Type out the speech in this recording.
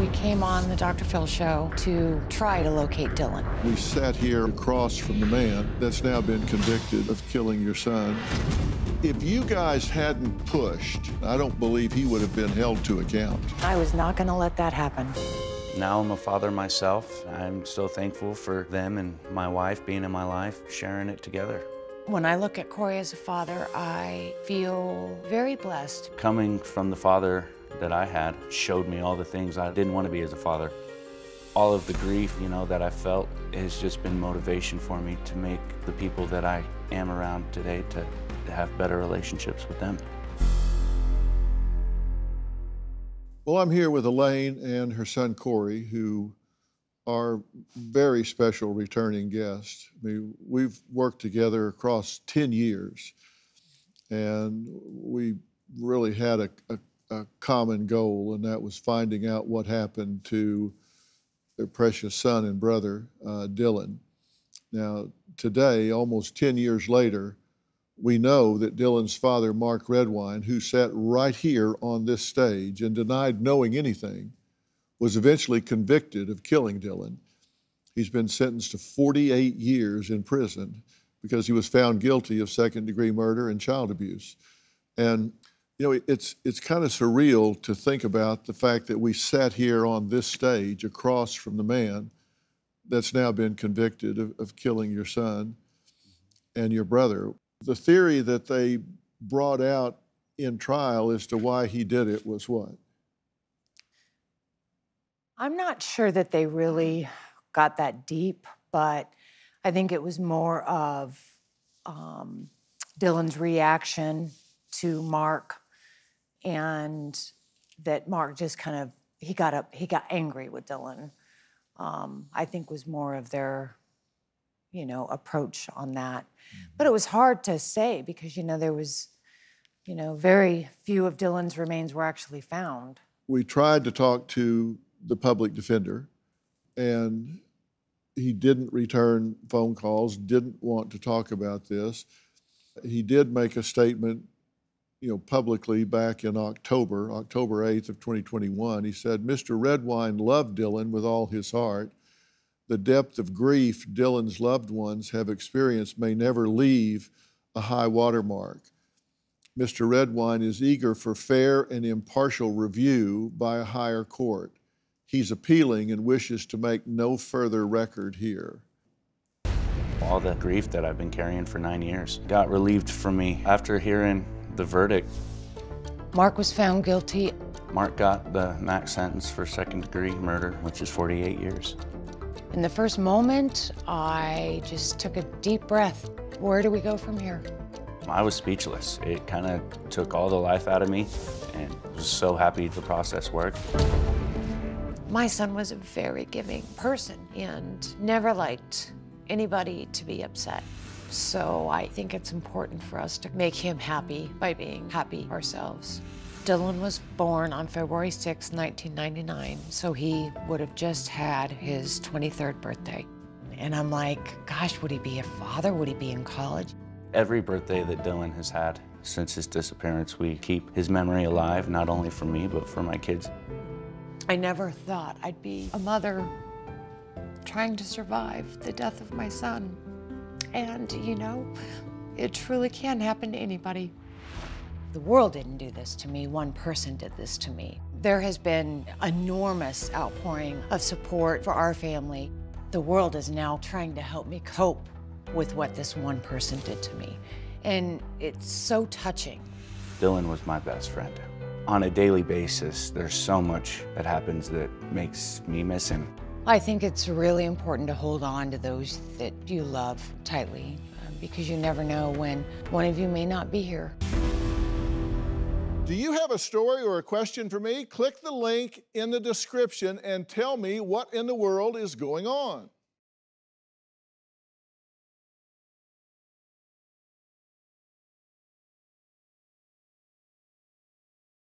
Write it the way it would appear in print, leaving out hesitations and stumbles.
We came on the Dr. Phil show to try to locate Dylan. We sat here across from the man that's now been convicted of killing your son. If you guys hadn't pushed, I don't believe he would have been held to account. I was not going to let that happen. Now I'm a father myself. I'm so thankful for them and my wife being in my life, sharing it together. When I look at Cory as a father, I feel very blessed. Coming from the father that I had showed me all the things I didn't want to be as a father. All of the grief, that I felt has just been motivation for me to make the people that I am around today to have better relationships with them. Well, I'm here with Elaine and her son Cory, who are very special returning guests. I mean, we've worked together across 10 years, and we really had a common goal, and that was finding out what happened to their precious son and brother, Dylan. Now, today, almost 10 years later, we know that Dylan's father, Mark Redwine, who sat right here on this stage and denied knowing anything, was eventually convicted of killing Dylan. He's been sentenced to 48 years in prison because he was found guilty of second-degree murder and child abuse. And it's kind of surreal to think about the fact that we sat here on this stage across from the man that's now been convicted of killing your son and your brother. The theory that they brought out in trial as to why he did it was what? I'm not sure that they really got that deep, but I think it was more of Dylan's reaction to Mark, and that Mark just he got angry with Dylan. I think was more of their approach on that. But it was hard to say because, there was, very few of Dylan's remains were actually found. We tried to talk to the public defender, and he didn't return phone calls, didn't want to talk about this. He did make a statement, publicly back in October 8th of 2021. He said, "Mr. Redwine loved Dylan with all his heart. The depth of grief Dylan's loved ones have experienced may never leave a high watermark. Mr. Redwine is eager for fair and impartial review by a higher court. He's appealing and wishes to make no further record here." All the grief that I've been carrying for 9 years got relieved from me after hearing the verdict. Mark was found guilty. Mark got the max sentence for second-degree murder, which is 48 years. In the first moment, I just took a deep breath. Where do we go from here? I was speechless. It kind of took all the life out of me, and was so happy the process worked. My son was a very giving person and never liked anybody to be upset. So I think it's important for us to make him happy by being happy ourselves. Dylan was born on February 6, 1999, so he would have just had his 23rd birthday. And I'm like, gosh, would he be a father? Would he be in college? Every birthday that Dylan has had since his disappearance, we keep his memory alive, not only for me, but for my kids. I never thought I'd be a mother trying to survive the death of my son. And, it truly can happen to anybody. The world didn't do this to me. One person did this to me. There has been enormous outpouring of support for our family. The world is now trying to help me cope with what this one person did to me. And it's so touching. Dylan was my best friend. On a daily basis, there's so much that happens that makes me miss him. I think it's really important to hold on to those that you love tightly because you never know when one of you may not be here. Do you have a story or a question for me? Click the link in the description and tell me what in the world is going on.